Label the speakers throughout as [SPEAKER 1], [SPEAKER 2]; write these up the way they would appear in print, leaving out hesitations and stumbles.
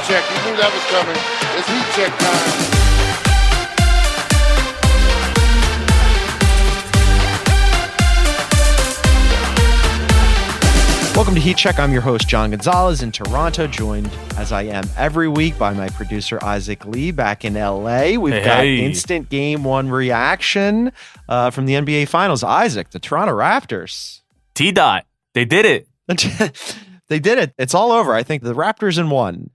[SPEAKER 1] check. You knew that was coming. It's heat check time.
[SPEAKER 2] Welcome to Heat Check. I'm your host, John Gonzalez in Toronto, joined as I am every week by my producer, Isaac Lee, back in LA. We've got instant game one reaction from the NBA Finals. Isaac, the Toronto Raptors.
[SPEAKER 3] T-Dot. They did it.
[SPEAKER 2] They did it. It's all over. I think the Raptors in one.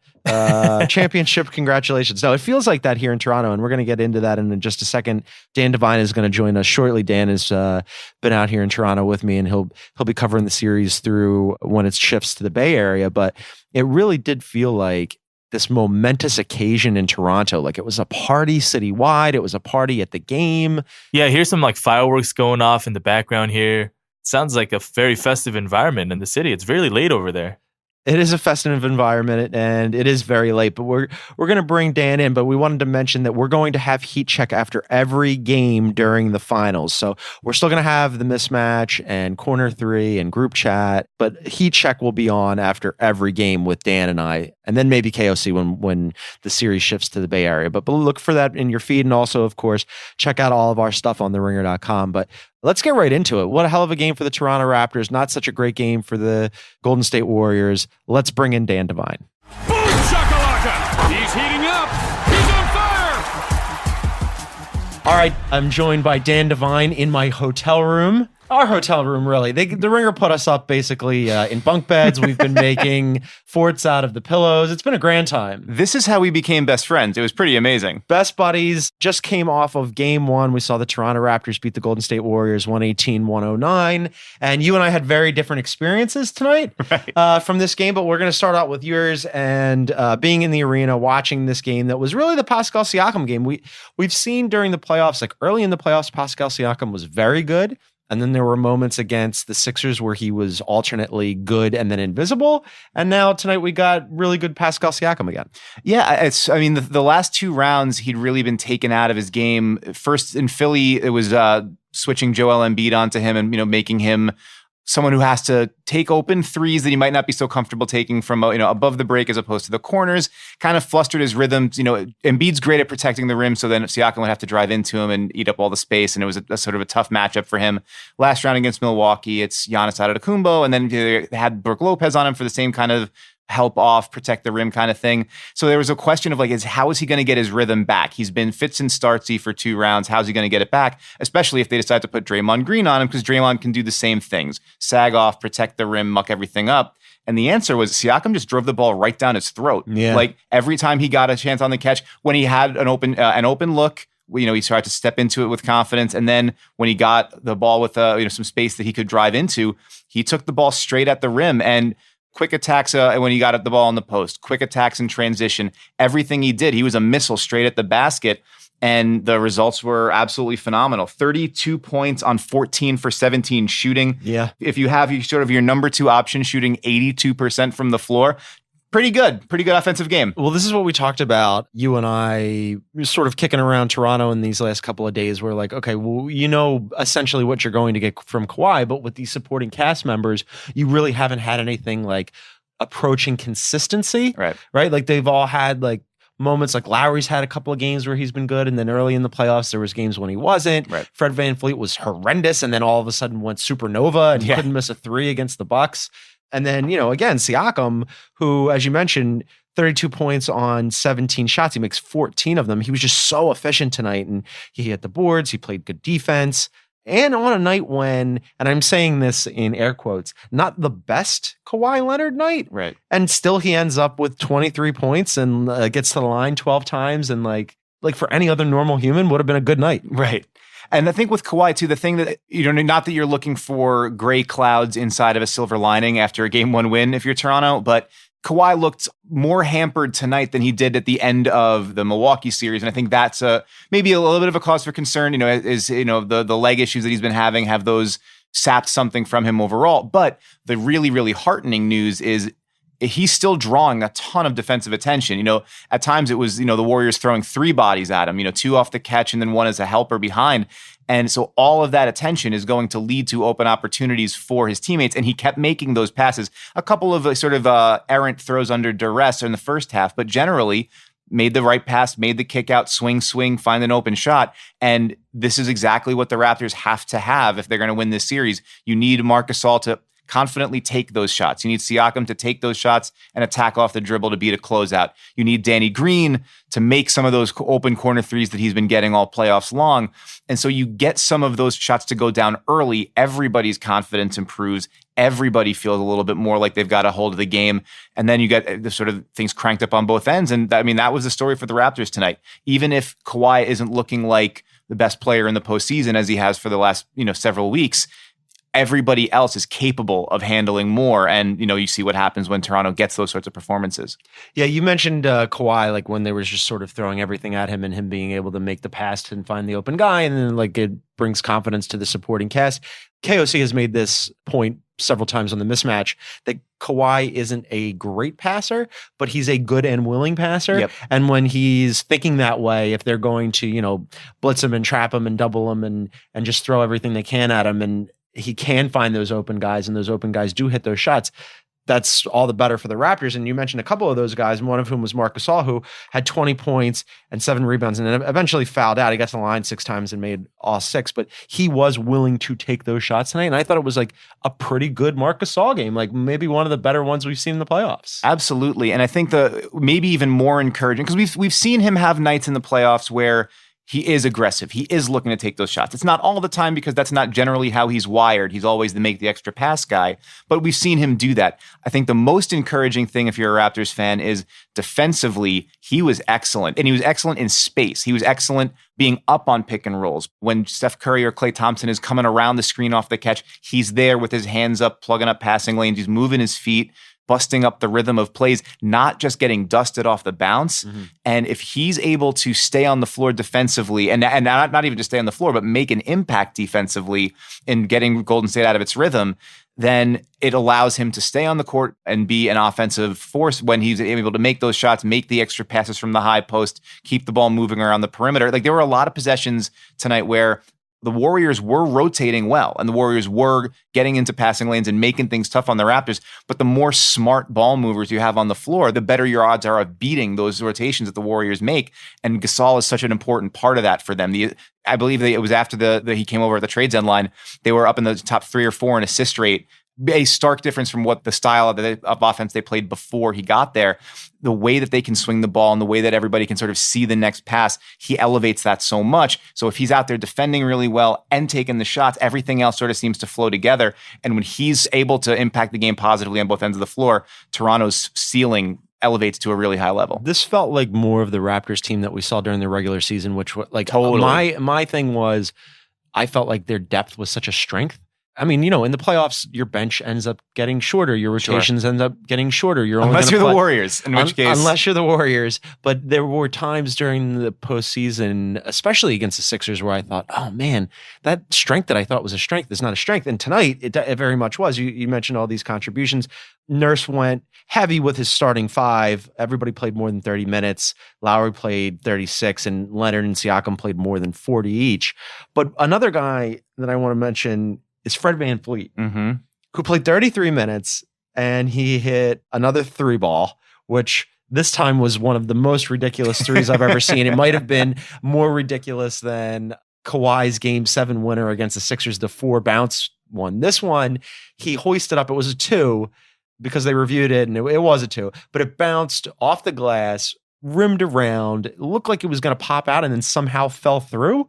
[SPEAKER 2] Championship, congratulations. No, it feels like that here in Toronto, and we're going to get into that in just a second. Dan Devine is going to join us shortly. Dan has been out here in Toronto with me, and he'll be covering the series through when it shifts to the Bay Area. But it really did feel like this momentous occasion in Toronto. Like it was a party citywide. It was a party at the game.
[SPEAKER 3] Yeah, here's some like fireworks going off in the background here. Sounds like a very festive environment in the city. It's really late over there.
[SPEAKER 2] It is a festive environment, and it is very late, but we're going to bring Dan in, but we wanted to mention that we're going to have Heat Check after every game during the finals. So we're still going to have the mismatch and corner three and group chat, but Heat Check will be on after every game with Dan and I, and then maybe KOC when the series shifts to the Bay Area. But look for that in your feed, and also, of course, check out all of our stuff on theringer.com. But let's get right into it. What a hell of a game for the Toronto Raptors. Not such a great game for the Golden State Warriors. Let's bring in Dan Devine.
[SPEAKER 4] Boom shakalaka! He's heating up. He's on fire.
[SPEAKER 2] All right, I'm joined by Dan Devine in my hotel room. Our hotel room, really. The Ringer put us up basically in bunk beds. We've been making forts out of the pillows. It's been a grand time.
[SPEAKER 5] This is how we became best friends. It was pretty amazing.
[SPEAKER 2] Best buddies. Just came off of game one. We saw the Toronto Raptors beat the Golden State Warriors 118-109. And you and I had very different experiences tonight from this game. But we're going to start out with yours and being in the arena, watching this game that was really the Pascal Siakam game. We've seen during the playoffs, like early in the playoffs, Pascal Siakam was very good. And then there were moments against the Sixers where he was alternately good and then invisible. And now tonight we got really good Pascal Siakam again.
[SPEAKER 5] Yeah, the last two rounds, he'd really been taken out of his game. First in Philly, it was switching Joel Embiid onto him and, making him someone who has to take open threes that he might not be so comfortable taking from, above the break as opposed to the corners. Kind of flustered his rhythm. Embiid's great at protecting the rim, so then Siakam would have to drive into him and eat up all the space, and it was a sort of a tough matchup for him. Last round against Milwaukee, it's Giannis Antetokounmpo, and then they had Brook Lopez on him for the same kind of help off, protect the rim kind of thing. So there was a question of how is he going to get his rhythm back? He's been fits and startsy for 2 rounds. How's he going to get it back? Especially if they decide to put Draymond Green on him, because Draymond can do the same things. Sag off, protect the rim, muck everything up. And the answer was Siakam just drove the ball right down his throat.
[SPEAKER 2] Yeah.
[SPEAKER 5] Like every time he got a chance on the catch, when he had an open look, he tried to step into it with confidence. And then when he got the ball with some space that he could drive into, he took the ball straight at the rim. And quick attacks when he got the ball on the post, quick attacks in transition, everything he did, he was a missile straight at the basket. And the results were absolutely phenomenal. 32 points on 14 for 17 shooting.
[SPEAKER 2] Yeah.
[SPEAKER 5] If you have your number 2 option shooting 82% from the floor, pretty good offensive game.
[SPEAKER 2] Well, this is what we talked about. You and I sort of kicking around Toronto in these last couple of days. We're like, okay, well, essentially what you're going to get from Kawhi, but with these supporting cast members, you really haven't had anything like approaching consistency.
[SPEAKER 5] Right.
[SPEAKER 2] Like they've all had like moments, like Lowry's had a couple of games where he's been good, and then early in the playoffs there was games when he wasn't.
[SPEAKER 5] Right. Fred
[SPEAKER 2] VanVleet was horrendous, and then all of a sudden went supernova and couldn't miss a 3 against the Bucks. And then, again, Siakam, who, as you mentioned, 32 points on 17 shots. He makes 14 of them. He was just so efficient tonight, and he hit the boards. He played good defense. And on a night when, and I'm saying this in air quotes, not the best Kawhi Leonard night.
[SPEAKER 5] Right.
[SPEAKER 2] And still he ends up with 23 points and gets to the line 12 times. And like for any other normal human would have been a good night.
[SPEAKER 5] Right. And I think with Kawhi too, the thing that, not that you're looking for gray clouds inside of a silver lining after a game 1 win if you're Toronto, but Kawhi looked more hampered tonight than he did at the end of the Milwaukee series. And I think that's maybe a little bit of a cause for concern, the leg issues that he's been having, have those sapped something from him overall. But the really, really heartening news is he's still drawing a ton of defensive attention. At times it was, the Warriors throwing 3 bodies at him, 2 off the catch and then 1 as a helper behind. And so all of that attention is going to lead to open opportunities for his teammates. And he kept making those passes. A couple of sort of errant throws under duress in the first half, but generally made the right pass, made the kick out, swing, find an open shot. And this is exactly what the Raptors have to have if they're going to win this series. You need Marc Gasol to confidently take those shots. You need Siakam to take those shots and attack off the dribble to beat a closeout. You need Danny Green to make some of those open corner threes that he's been getting all playoffs long. And so you get some of those shots to go down early. Everybody's confidence improves. Everybody feels a little bit more like they've got a hold of the game. And then you get the sort of things cranked up on both ends. And that was the story for the Raptors tonight. Even if Kawhi isn't looking like the best player in the postseason as he has for the last, several weeks, everybody else is capable of handling more. And, you see what happens when Toronto gets those sorts of performances.
[SPEAKER 2] Yeah, you mentioned Kawhi, like when they were just sort of throwing everything at him and him being able to make the pass and find the open guy. And then it brings confidence to the supporting cast. KOC has made this point several times on the mismatch that Kawhi isn't a great passer, but he's a good and willing passer.
[SPEAKER 5] Yep.
[SPEAKER 2] And when he's thinking that way, if they're going to, blitz him and trap him and double him and just throw everything they can at him, and he can find those open guys, and those open guys do hit those shots, that's all the better for the Raptors. And you mentioned a couple of those guys, one of whom was Marc Gasol, who had 20 points and 7 rebounds and then eventually fouled out. He got to the line 6 times and made all 6, but he was willing to take those shots tonight. And I thought it was like a pretty good Marc Gasol game, like maybe one of the better ones we've seen in the playoffs.
[SPEAKER 5] Absolutely. And I think maybe even more encouraging, because we've seen him have nights in the playoffs where he is aggressive. He is looking to take those shots. It's not all the time because that's not generally how he's wired. He's always the make the extra pass guy, but we've seen him do that. I think the most encouraging thing, if you're a Raptors fan, is defensively, he was excellent. And he was excellent in space. He was excellent being up on pick and rolls. When Steph Curry or Klay Thompson is coming around the screen off the catch, he's there with his hands up, plugging up passing lanes. He's moving his feet, busting up the rhythm of plays, not just getting dusted off the bounce. Mm-hmm. And if he's able to stay on the floor defensively, and not even just stay on the floor, but make an impact defensively in getting Golden State out of its rhythm, then it allows him to stay on the court and be an offensive force when he's able to make those shots, make the extra passes from the high post, keep the ball moving around the perimeter. Like, there were a lot of possessions tonight where the Warriors were rotating well, and the Warriors were getting into passing lanes and making things tough on the Raptors. But the more smart ball movers you have on the floor, the better your odds are of beating those rotations that the Warriors make. And Gasol is such an important part of that for them. I believe that it was after he came over at the trade deadline, they were up in the top 3 or 4 in assist rate. A stark difference from what the style of offense they played before he got there. The way that they can swing the ball and the way that everybody can sort of see the next pass, he elevates that so much. So if he's out there defending really well and taking the shots, everything else sort of seems to flow together. And when he's able to impact the game positively on both ends of the floor, Toronto's ceiling elevates to a really high level.
[SPEAKER 2] This felt like more of the Raptors team that we saw during the regular season, which
[SPEAKER 5] Totally.
[SPEAKER 2] My thing was, I felt like their depth was such a strength. I mean, in the playoffs, your bench ends up getting shorter. Your rotations end up getting shorter.
[SPEAKER 5] Unless you're the Warriors, in which case.
[SPEAKER 2] Unless you're the Warriors. But there were times during the postseason, especially against the Sixers, where I thought, oh man, that strength that I thought was a strength is not a strength. And tonight, it very much was. You mentioned all these contributions. Nurse went heavy with his starting 5. Everybody played more than 30 minutes. Lowry played 36, and Leonard and Siakam played more than 40 each. But another guy that I want to mention is Fred VanVleet,
[SPEAKER 5] mm-hmm.
[SPEAKER 2] who played 33 minutes, and he hit another 3-ball, which this time was one of the most ridiculous threes I've ever seen. It might have been more ridiculous than Kawhi's Game 7 winner against the Sixers, the 4-bounce one. This one, he hoisted up. It was a 2 because they reviewed it, and it was a 2, but it bounced off the glass, rimmed around. It looked like it was going to pop out and then somehow fell through.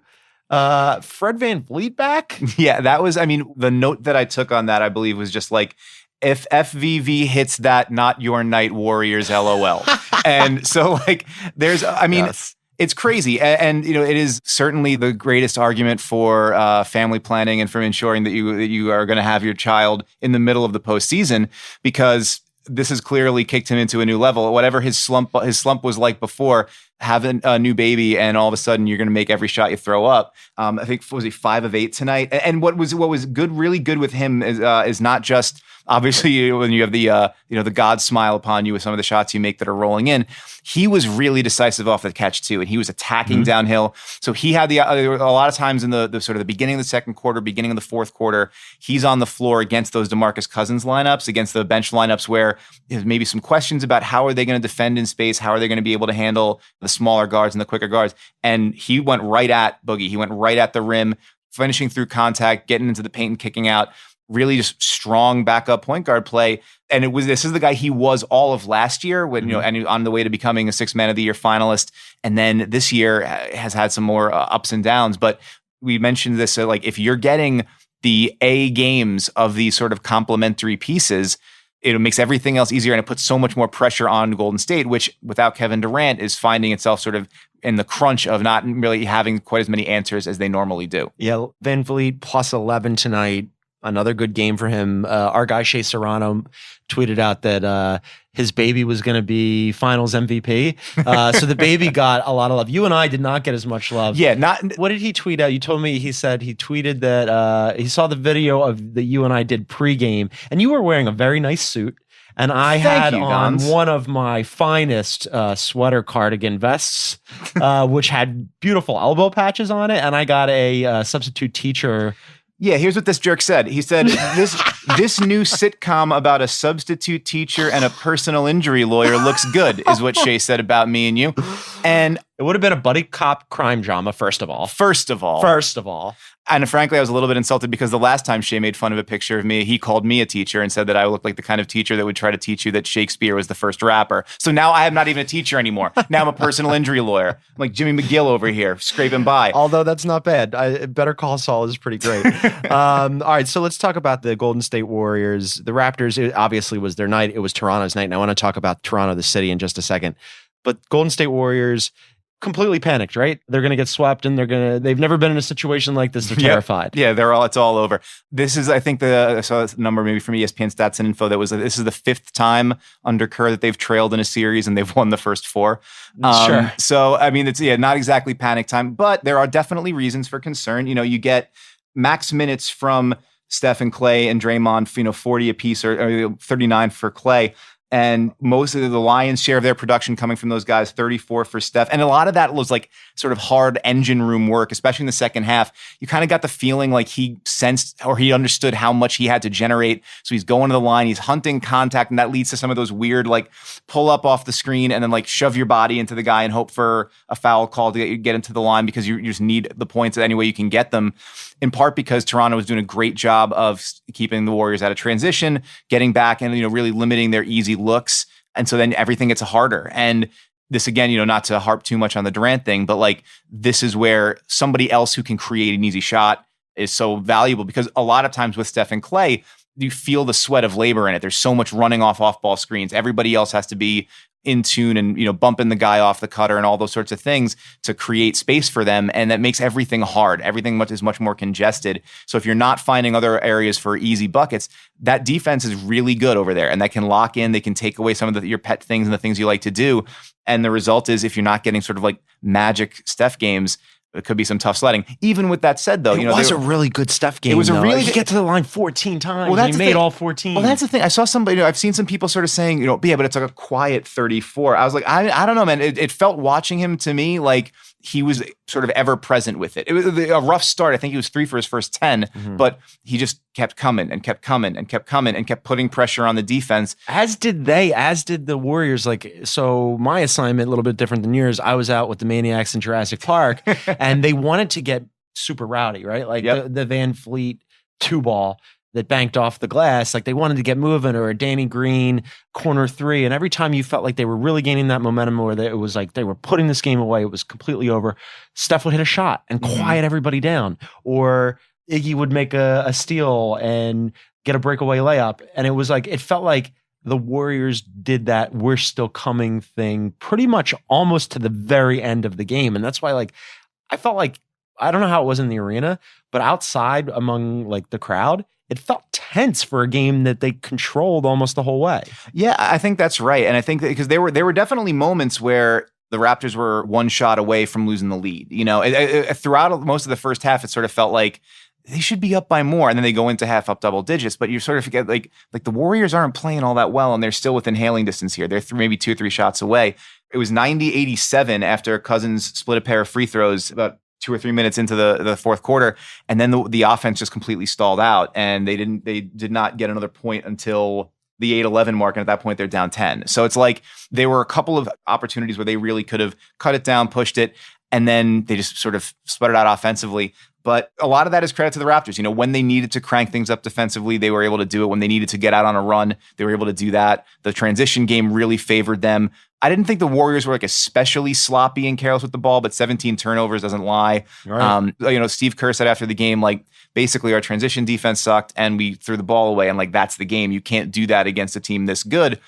[SPEAKER 2] Fred VanVleet back?
[SPEAKER 5] Yeah, that was, the note that I took on that, I believe, was just like, if FVV hits that, not your night, Warriors, LOL. And so, yes. It's crazy. And it is certainly the greatest argument for family planning and for ensuring that you are going to have your child in the middle of the postseason, because this has clearly kicked him into a new level. Whatever his slump was like before have a new baby and all of a sudden you're going to make every shot you throw up. I think was he 5 of 8 tonight. And what was good, really good with him is not just obviously when you have the God smile upon you with some of the shots you make that are rolling in. He was really decisive off the catch too, and he was attacking downhill. So he had a lot of times in the sort of the beginning of the second quarter, beginning of the fourth quarter, he's on the floor against those DeMarcus Cousins lineups, against the bench lineups where there's maybe some questions about how are they going to defend in space, how are they going to be able to handle the smaller guards and the quicker guards. And he went right at Boogie. He went right at the rim, finishing through contact, getting into the paint and kicking out. Really just strong backup point guard play. And this is the guy he was all of last year when, and on the way to becoming a 6 Man of the Year finalist. And then this year has had some more ups and downs. But we mentioned this, like if you're getting the A games of these sort of complementary pieces, it makes everything else easier. And it puts so much more pressure on Golden State, which without Kevin Durant is finding itself sort of in the crunch of not really having quite as many answers as they normally do.
[SPEAKER 2] Yeah. Vanvleet plus 11 tonight. Another good game for him. Our guy Shea Serrano tweeted out that his baby was going to be Finals MVP. So the baby got a lot of love. You and I did not get as much love.
[SPEAKER 5] Yeah,
[SPEAKER 2] What did he tweet out? You told me he said he tweeted that he saw the video of that you and I did pregame, and you were wearing a very nice suit. And I had on one of my finest sweater cardigan vests, which had beautiful elbow patches on it, and I got a substitute teacher.
[SPEAKER 5] Yeah, here's what this jerk said. He said, this new sitcom about a substitute teacher and a personal injury lawyer looks good, is what Shea said about me and you. And
[SPEAKER 2] it would have been a buddy cop crime drama, first of all. And
[SPEAKER 5] frankly, I was a little bit insulted because the last time Shea made fun of a picture of me, he called me a teacher and said that I looked like the kind of teacher that would try to teach you that Shakespeare was the first rapper. So now I am not even a teacher anymore. Now I'm a personal injury lawyer. I'm like Jimmy McGill over here, scraping by.
[SPEAKER 2] Although that's not bad. Better Call Saul is pretty great. All right, so let's talk about the Golden State Warriors. The Raptors, it obviously was their night. It was Toronto's night, and I want to talk about Toronto, the city, in just a second. But Golden State Warriors completely panicked, right? They're going to get swept, and they've never been in a situation like this. They're terrified.
[SPEAKER 5] Yeah, it's all over. This is, I think I saw this number maybe from ESPN Stats and Info this is the 5th time under Kerr that they've trailed in a series and they've won the first 4.
[SPEAKER 2] Sure.
[SPEAKER 5] So, I mean, it's not exactly panic time, but there are definitely reasons for concern. You get max minutes from Steph and Clay and Draymond, 40 apiece or 39 for Clay. And most of the lion's share of their production coming from those guys, 34 for Steph. And a lot of that was like sort of hard engine room work, especially in the second half. You kind of got the feeling like he sensed or he understood how much he had to generate. So he's going to the line, he's hunting contact, and that leads to some of those weird like pull up off the screen and then like shove your body into the guy and hope for a foul call to get into the line because you just need the points any way you can get them. In part because Toronto was doing a great job of keeping the Warriors out of transition, getting back and, really limiting their easy looks. And so then everything gets harder. And this again, not to harp too much on the Durant thing, but like this is where somebody else who can create an easy shot is so valuable because a lot of times with Steph and Clay, you feel the sweat of labor in it. There's so much running off ball screens. Everybody else has to be in tune and, bumping the guy off the cutter and all those sorts of things to create space for them. And that makes everything hard. Everything is much more congested. So if you're not finding other areas for easy buckets, that defense is really good over there and that can lock in. They can take away some of your pet things and the things you like to do. And the result is if you're not getting sort of like magic Steph games, it could be some tough sledding. Even with that said, though,
[SPEAKER 2] it was a really good Steph game.
[SPEAKER 5] It was a really
[SPEAKER 2] good. Get to the line 14 times.
[SPEAKER 5] Well,
[SPEAKER 2] he made all 14.
[SPEAKER 5] Well, that's the thing. I saw somebody. I've seen some people sort of saying, yeah, but it's like a quiet 34. I was like, I don't know, man. It felt watching him to me like he was sort of ever present with it. It was a rough start. I think he was 3 for his first 10, but he just kept coming and kept coming and kept coming and kept putting pressure on the defense.
[SPEAKER 2] As did the Warriors. So my assignment, a little bit different than yours. I was out with the Maniacs in Jurassic Park and they wanted to get super rowdy, right? Like the Vanvleet 2-ball that banked off the glass. Like they wanted to get moving, or a Danny Green corner 3. And every time you felt like they were really gaining that momentum, or that it was like they were putting this game away, it was completely over, Steph would hit a shot and quiet everybody down. Or Iggy would make a steal and get a breakaway layup. And it was like, it felt like the Warriors did that "we're still coming" thing pretty much almost to the very end of the game. And that's why I felt like, I don't know how it was in the arena, but outside among the crowd, it felt tense for a game that they controlled almost the whole way.
[SPEAKER 5] Yeah, I think that's right. And I think that because there were definitely moments where the Raptors were one shot away from losing the lead. Throughout most of the first half, it sort of felt like they should be up by more. And then they go into half up double digits, but you sort of forget like the Warriors aren't playing all that well and they're still within hailing distance here. They're maybe 2 or 3 shots away. It was 90-87 after Cousins split a pair of free throws about 2 or 3 minutes into the fourth quarter. And then the offense just completely stalled out and they did not get another point until the 8-11 mark. And at that point they're down 10. So it's like there were a couple of opportunities where they really could have cut it down, pushed it, and then they just sort of sputtered out offensively. But a lot of that is credit to the Raptors. When they needed to crank things up defensively, they were able to do it. When they needed to get out on a run, they were able to do that. The transition game really favored them. I didn't think the Warriors were like especially sloppy and careless with the ball, but 17 turnovers doesn't lie. Right. Steve Kerr said after the game, like, basically our transition defense sucked and we threw the ball away. And like, that's the game. You can't do that against a team this good.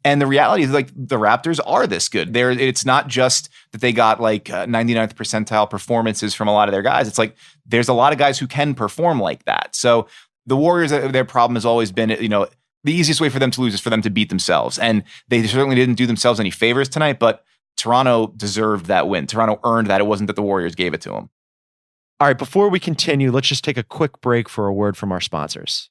[SPEAKER 5] And the reality is like the Raptors are this good. It's not just that they got like 99th percentile performances from a lot of their guys. It's like there's a lot of guys who can perform like that. So the Warriors, their problem has always been, the easiest way for them to lose is for them to beat themselves. And they certainly didn't do themselves any favors tonight, but Toronto deserved that win. Toronto earned that. It wasn't that the Warriors gave it to them.
[SPEAKER 2] All right, before we continue, let's just take a quick break for a word from our sponsors.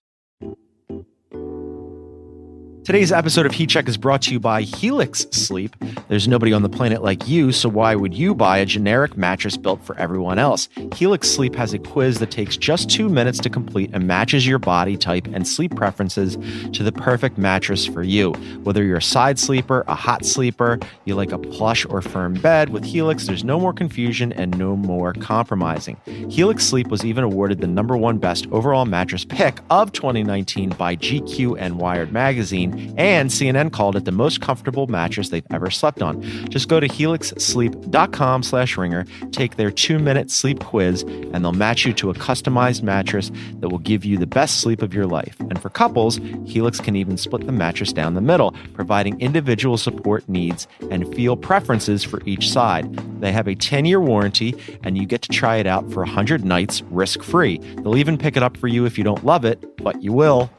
[SPEAKER 2] Today's episode of Heat Check is brought to you by Helix Sleep. There's nobody on the planet like you, so why would you buy a generic mattress built for everyone else? Helix Sleep has a quiz that takes just 2 minutes to complete and matches your body type and sleep preferences to the perfect mattress for you. Whether you're a side sleeper, a hot sleeper, you like a plush or firm bed, with Helix, there's no more confusion and no more compromising. Helix Sleep was even awarded the #1 best overall mattress pick of 2019 by GQ and Wired Magazine, and CNN called it the most comfortable mattress they've ever slept on. Just go to helixsleep.com/ringer, take their 2-minute sleep quiz, and they'll match you to a customized mattress that will give you the best sleep of your life. And for couples, Helix can even split the mattress down the middle, providing individual support needs and feel preferences for each side. They have a 10-year warranty, and you get to try it out for 100 nights risk-free. They'll even pick it up for you if you don't love it, but you will.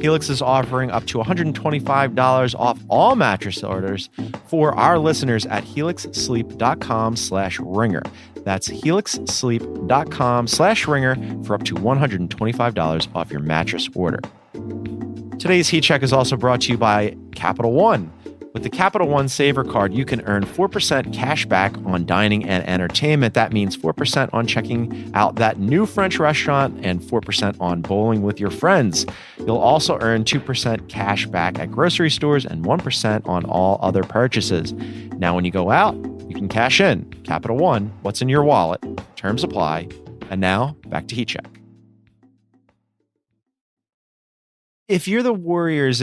[SPEAKER 2] Helix is offering up to $125 off all mattress orders for our listeners at helixsleep.com/ringer. That's helixsleep.com/ringer for up to $125 off your mattress order. Today's Heat Check is also brought to you by Capital One. With the Capital One Saver Card, you can earn 4% cash back on dining and entertainment. That means 4% on checking out that new French restaurant and 4% on bowling with your friends. You'll also earn 2% cash back at grocery stores and 1% on all other purchases. Now, when you go out, you can cash in. Capital One, what's in your wallet? Terms apply. And now, back to Heat Check. If you're the Warriors,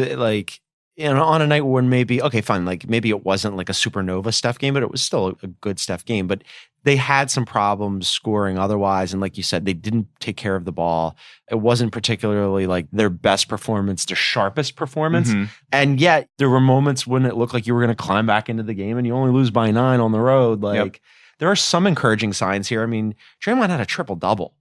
[SPEAKER 2] on a night when maybe, okay, fine, like maybe it wasn't like a supernova Steph game, but it was still a good Steph game. But they had some problems scoring otherwise. And like you said, they didn't take care of the ball. It wasn't particularly like their best performance, their sharpest performance. Mm-hmm. And yet there were moments when it looked like you were going to climb back into the game and you only lose by 9 on the road. There are some encouraging signs here. I mean, Draymond had a triple-double.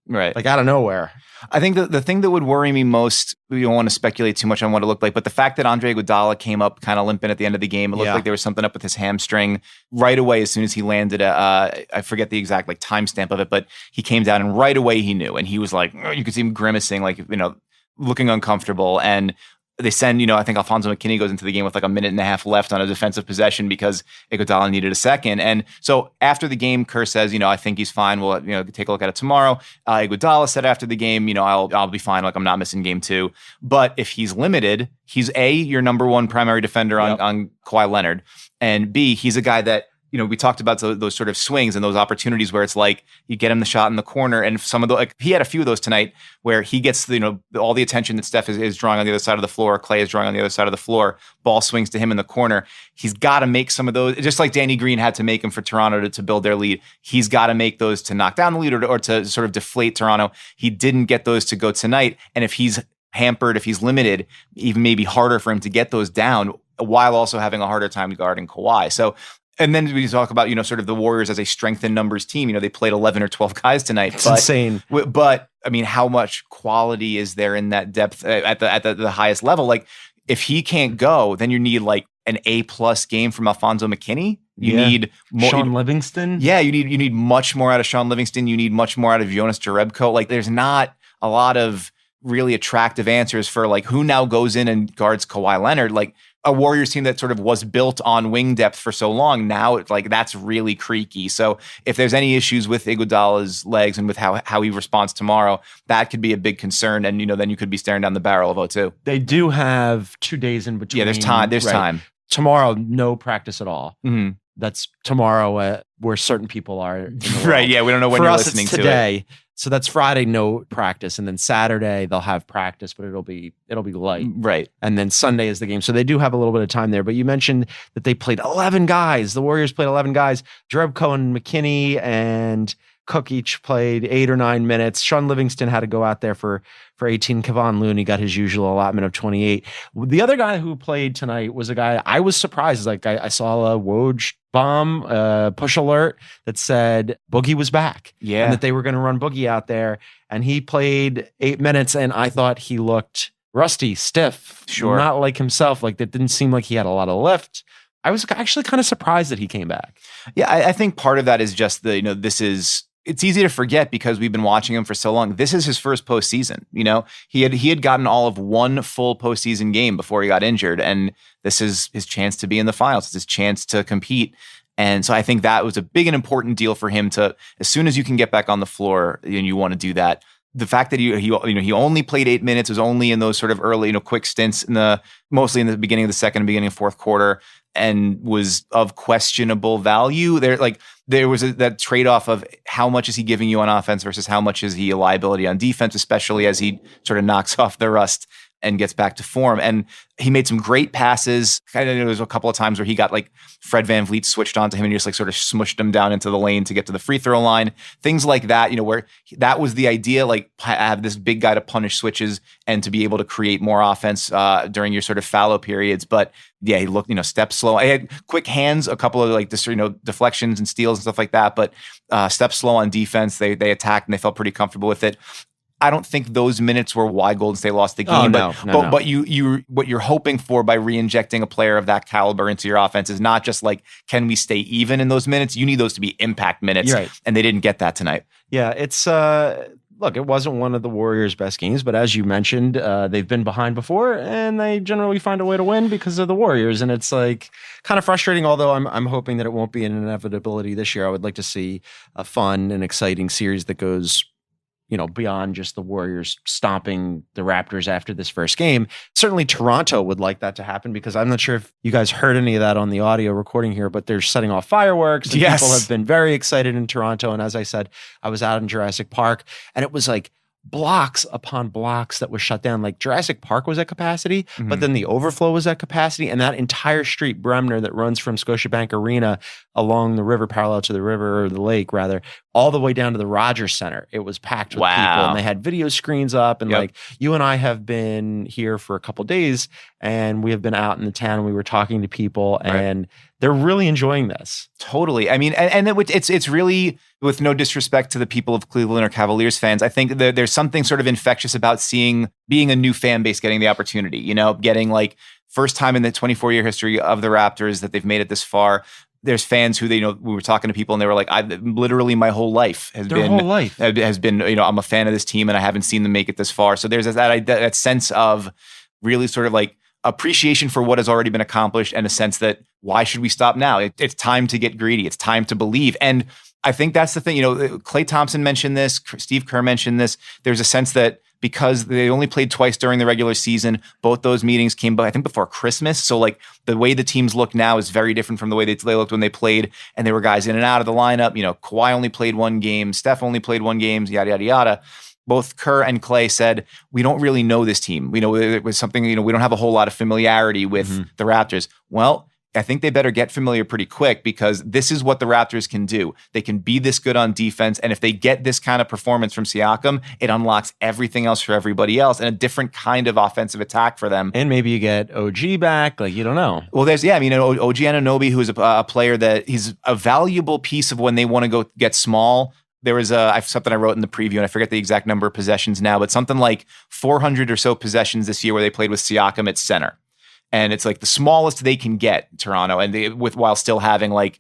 [SPEAKER 5] Right.
[SPEAKER 2] Like out of nowhere.
[SPEAKER 5] I think the thing that would worry me most, we don't want to speculate too much on what it looked like, but the fact that Andre Iguodala came up kind of limping at the end of the game, it looked like there was something up with his hamstring right away as soon as he landed. I forget the exact timestamp of it, but he came down and right away he knew. And he was like, you could see him grimacing, looking uncomfortable. And they send, I think Alfonso McKinney goes into the game with like a minute and a half left on a defensive possession because Iguodala needed a second. And so after the game, Kerr says, I think he's fine. We'll, take a look at it tomorrow. Iguodala said after the game, I'll be fine. Like I'm not missing game 2. But if he's limited, he's A, your #1 primary defender on Kawhi Leonard. And B, he's a guy that, we talked about those sort of swings and those opportunities where it's like you get him the shot in the corner, and some of he had a few of those tonight where he gets all the attention that Steph is drawing on the other side of the floor, Clay is drawing on the other side of the floor, ball swings to him in the corner. He's got to make some of those, just like Danny Green had to make them for Toronto to build their lead. He's got to make those to knock down the lead or to sort of deflate Toronto. He didn't get those to go tonight, and if he's hampered, if he's limited, even maybe harder for him to get those down while also having a harder time guarding Kawhi. So. And then we talk about, sort of the Warriors as a strength in numbers team. They played 11 or 12 guys tonight.
[SPEAKER 2] It's insane.
[SPEAKER 5] But I mean, how much quality is there in that depth at the highest level? Like, if he can't go, then you need an A+ game from Alfonso McKinney. You
[SPEAKER 2] Yeah.
[SPEAKER 5] need more,
[SPEAKER 2] Sean Livingston.
[SPEAKER 5] Yeah, you need much more out of Sean Livingston. You need much more out of Jonas Jerebko. Like, there's not a lot of really attractive answers for like who now goes in and guards Kawhi Leonard. Like, a Warriors team that sort of was built on wing depth for so long, now it's like that's really creaky. So if there's any issues with Iguodala's legs and with how he responds tomorrow, that could be a big concern. And then you could be staring down the barrel of 0-2.
[SPEAKER 2] They do have 2 days in between.
[SPEAKER 5] Yeah, there's time. There's time.
[SPEAKER 2] Tomorrow, no practice at all.
[SPEAKER 5] Mm-hmm.
[SPEAKER 2] That's tomorrow where certain people are in the world.
[SPEAKER 5] Right. Yeah, we don't know when
[SPEAKER 2] For
[SPEAKER 5] you're
[SPEAKER 2] us,
[SPEAKER 5] listening
[SPEAKER 2] it's
[SPEAKER 5] to
[SPEAKER 2] today.
[SPEAKER 5] it.
[SPEAKER 2] So that's Friday, no practice, and then Saturday they'll have practice, but it'll be light.
[SPEAKER 5] Right.
[SPEAKER 2] And then Sunday is the game. So they do have a little bit of time there. But you mentioned that they played 11 guys. The Warriors played 11 guys. Jerebko and McKinney and Cook each played 8 or 9 minutes. Sean Livingston had to go out there for 18. Kevon Looney got his usual allotment of 28. The other guy who played tonight was a guy I was surprised. Like I saw a Woj bomb push alert that said Boogie was back.
[SPEAKER 5] Yeah.
[SPEAKER 2] And that they were going to run Boogie out there. And he played 8 minutes, and I thought he looked rusty, stiff,
[SPEAKER 5] Sure,
[SPEAKER 2] not like himself. Like, that didn't seem like he had a lot of lift. I was actually kind of surprised that he came back.
[SPEAKER 5] Yeah, I think part of that is just it's easy to forget because we've been watching him for so long. This is his first postseason. He had gotten all of one full postseason game before he got injured, and this is his chance to be in the finals. It's his chance to compete. And so I think that was a big and important deal for him to, as soon as you can get back on the floor, and you want to do that. The fact that he only played 8 minutes, was only in those sort of early, quick stints mostly in the beginning of the second and beginning of fourth quarter, and was of questionable value. There was that trade-off of how much is he giving you on offense versus how much is he a liability on defense, especially as he sort of knocks off the rust and gets back to form. And he made some great passes. There was a couple of times where he got like Fred VanVleet switched onto him and just like sort of smushed him down into the lane to get to the free throw line. Things like that, where that was the idea, like have this big guy to punish switches and to be able to create more offense during your sort of fallow periods. But yeah, he looked, steps slow. I had quick hands, a couple of like this, deflections and steals and stuff like that. But steps slow on defense. They attacked and they felt pretty comfortable with it. I don't think those minutes were why Golden State lost the game.
[SPEAKER 2] No.
[SPEAKER 5] But you what you're hoping for by re-injecting a player of that caliber into your offense is not just like, can we stay even in those minutes? You need those to be impact minutes.
[SPEAKER 2] Right.
[SPEAKER 5] And they didn't get that tonight.
[SPEAKER 2] Yeah, it's look, it wasn't one of the Warriors' best games, but as you mentioned, they've been behind before, and they generally find a way to win because of the Warriors. And it's like kind of frustrating, although I'm hoping that it won't be an inevitability this year. I would like to see a fun and exciting series that goes beyond just the Warriors stomping the Raptors after this first game. Certainly Toronto would like that to happen, because I'm not sure if you guys heard any of that on the audio recording here, but they're setting off fireworks. And
[SPEAKER 5] Yes.
[SPEAKER 2] People have been very excited in Toronto. And as I said, I was out in Jurassic Park, and it was like blocks upon blocks that was shut down. Like Jurassic Park was at capacity, but then the overflow was at capacity, and that entire street, Bremner, that runs from Scotiabank Arena along the river, parallel to the river, or the lake rather, all the way down to the Rogers Center. It was packed with people, and they had video screens up. And like, you and I have been here for a couple of days, and we have been out in the town, and we were talking to people, and they're really enjoying this.
[SPEAKER 5] Totally. I mean, and it's really, with no disrespect to the people of Cleveland or Cavaliers fans, I think that there's something sort of infectious about being a new fan base getting the opportunity, getting like first time in the 24-year history of the Raptors that they've made it this far. There's fans who we were talking to people and they were like, literally my whole life has been, I'm a fan of this team and I haven't seen them make it this far. So there's that sense of really sort of like appreciation for what has already been accomplished, and a sense that why should we stop now? It's time to get greedy. It's time to believe. And I think that's the thing. Klay Thompson mentioned this. Steve Kerr mentioned this. There's a sense that because they only played twice during the regular season, both those meetings came, I think, before Christmas. So like the way the teams look now is very different from the way they looked when they played, and there were guys in and out of the lineup. Kawhi only played one game. Steph only played one game, yada, yada, yada. Both Kerr and Klay said, we don't really know this team. We know it was something, we don't have a whole lot of familiarity with the Raptors. Well, I think they better get familiar pretty quick, because this is what the Raptors can do. They can be this good on defense. And if they get this kind of performance from Siakam, it unlocks everything else for everybody else, and a different kind of offensive attack for them.
[SPEAKER 2] And maybe you get OG back. Like, you don't know.
[SPEAKER 5] Well, OG Anunoby, who is a player that he's a valuable piece of when they want to go get small. There was something I wrote in the preview, and I forget the exact number of possessions now, but something like 400 or so possessions this year where they played with Siakam at center. and it's like the smallest they can get, Toronto, and while still having like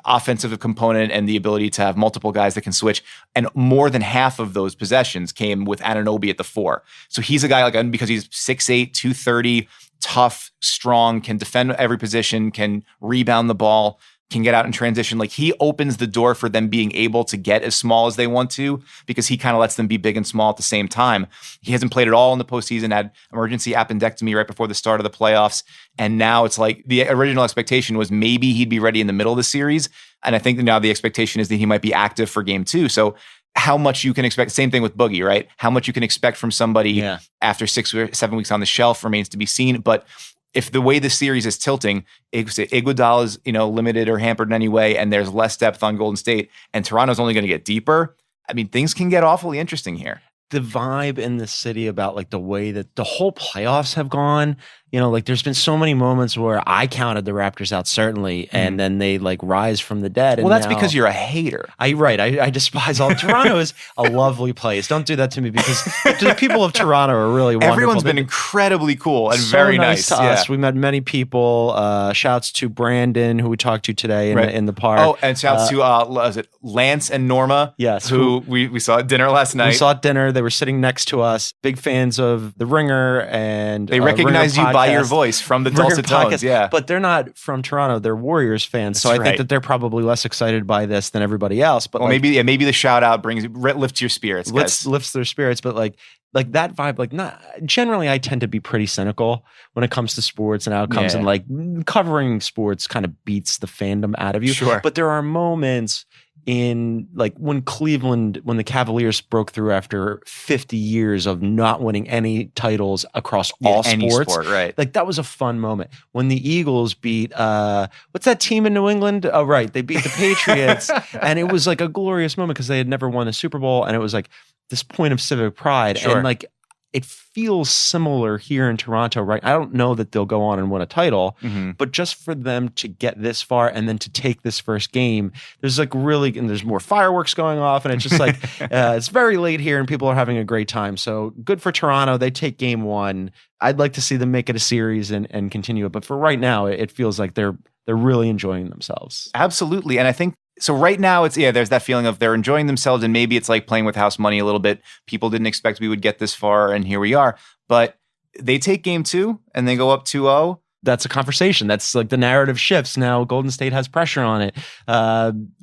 [SPEAKER 5] offensive component and the ability to have multiple guys that can switch. And more than half of those possessions came with Anunoby at the 4. So he's a guy like, because he's 6'8", 230, tough, strong, can defend every position, can rebound the ball, can get out in transition. Like, he opens the door for them being able to get as small as they want to, because he kind of lets them be big and small at the same time. He hasn't played at all in the postseason, had emergency appendectomy right before the start of the playoffs. And now it's like the original expectation was maybe he'd be ready in the middle of the series. And I think now the expectation is that he might be active for game 2. So how much you can expect, same thing with Boogie, right? How much you can expect from somebody after 6 or 7 weeks on the shelf remains to be seen. But if the way the series is tilting, Iguodala is, limited or hampered in any way, and there's less depth on Golden State, and Toronto's only going to get deeper, I mean, things can get awfully interesting here.
[SPEAKER 2] The vibe in the city about like the way that the whole playoffs have gone, like there's been so many moments where I counted the Raptors out, certainly, and then they like rise from the dead. And
[SPEAKER 5] well, that's because you're a hater.
[SPEAKER 2] I despise all. Toronto is a lovely place. Don't do that to me, because the people of Toronto are really wonderful.
[SPEAKER 5] Everyone's been incredibly cool and
[SPEAKER 2] so
[SPEAKER 5] very nice
[SPEAKER 2] to us. We met many people. Shouts to Brandon, who we talked to today in the park.
[SPEAKER 5] Oh, and shouts to Lance and Norma,
[SPEAKER 2] yes,
[SPEAKER 5] who we saw at dinner last night.
[SPEAKER 2] We saw at dinner. They were sitting next to us. Big fans of The Ringer, and
[SPEAKER 5] they recognize you by your voice from the dulcet tones. Yeah,
[SPEAKER 2] but they're not from Toronto. They're Warriors fans, so I think that they're probably less excited by this than everybody else. But
[SPEAKER 5] maybe the shout out lifts your spirits.
[SPEAKER 2] Lifts their spirits, but like that vibe. Like, not generally, I tend to be pretty cynical when it comes to sports and outcomes, and like covering sports kind of beats the fandom out of you.
[SPEAKER 5] Sure,
[SPEAKER 2] but there are moments in like when the Cavaliers broke through after 50 years of not winning any titles across all sports,
[SPEAKER 5] right?
[SPEAKER 2] Like, that was a fun moment. When the Eagles beat what's that team in New England? Oh, right, they beat the Patriots, and it was like a glorious moment because they had never won a Super Bowl, and it was like this point of civic pride.
[SPEAKER 5] Sure.
[SPEAKER 2] And like, it feels similar here in Toronto, right? I don't know that they'll go on and win a title, but just for them to get this far and then to take this first game, there's like and there's more fireworks going off, and it's just like, it's very late here and people are having a great time. So good for Toronto. They take game 1. I'd like to see them make it a series and continue it. But for right now, it feels like they're really enjoying themselves.
[SPEAKER 5] Absolutely. And I think, so right now there's that feeling of they're enjoying themselves, and maybe it's like playing with house money a little bit. People didn't expect we would get this far, and here we are. But they take game 2 and they go up 2-0.
[SPEAKER 2] That's a conversation. That's like the narrative shifts. Now Golden State has pressure on it.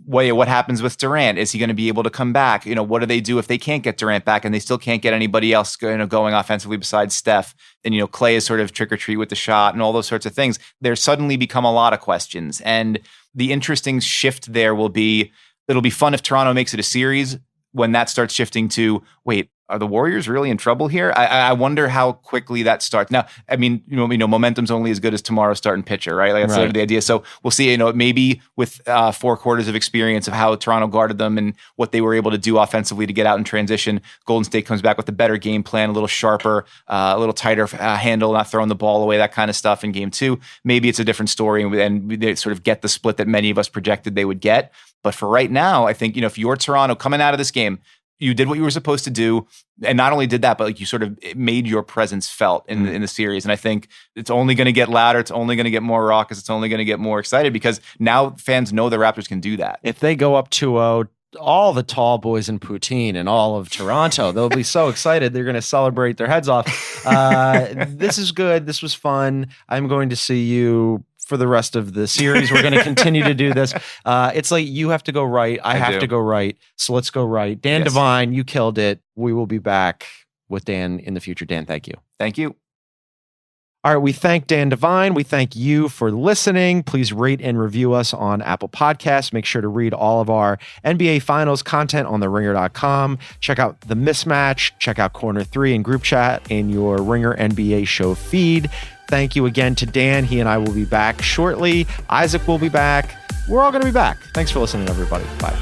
[SPEAKER 5] What happens with Durant? Is he going to be able to come back? What do they do if they can't get Durant back and they still can't get anybody else going offensively besides Steph? And, Clay is sort of trick or treat with the shot and all those sorts of things. There's suddenly become a lot of questions. And the interesting shift there will be, it'll be fun if Toronto makes it a series, when that starts shifting to, wait, are the Warriors really in trouble here? I wonder how quickly that starts. Now, I mean, momentum's only as good as tomorrow's starting pitcher, right? Like, that's sort of the idea. So we'll see, maybe with 4 quarters of experience of how Toronto guarded them and what they were able to do offensively to get out in transition, Golden State comes back with a better game plan, a little sharper, a little tighter handle, not throwing the ball away, that kind of stuff in game 2. Maybe it's a different story, and they sort of get the split that many of us projected they would get. But for right now, I think, if you're Toronto coming out of this game, you did what you were supposed to do, and not only did that, but like you sort of made your presence felt in the series. And I think it's only going to get louder. It's only going to get more raucous. It's only going to get more excited, because now fans know the Raptors can do that.
[SPEAKER 2] If they go up 2-0, all the tall boys in poutine and all of Toronto, they'll be so excited. They're going to celebrate their heads off. This is good. This was fun. I'm going to see you for the rest of the series. We're going to continue to do this. It's like you have to go right. I have to go right. So let's go right. Dan Devine, you killed it. We will be back with Dan in the future. Dan, thank you.
[SPEAKER 5] Thank you.
[SPEAKER 2] All right, we thank Dan Devine. We thank you for listening. Please rate and review us on Apple Podcasts. Make sure to read all of our NBA Finals content on theringer.com. Check out The Mismatch. Check out Corner 3 and Group Chat in your Ringer NBA show feed. Thank you again to Dan. He and I will be back shortly. Isaac will be back. We're all going to be back. Thanks for listening, everybody. Bye.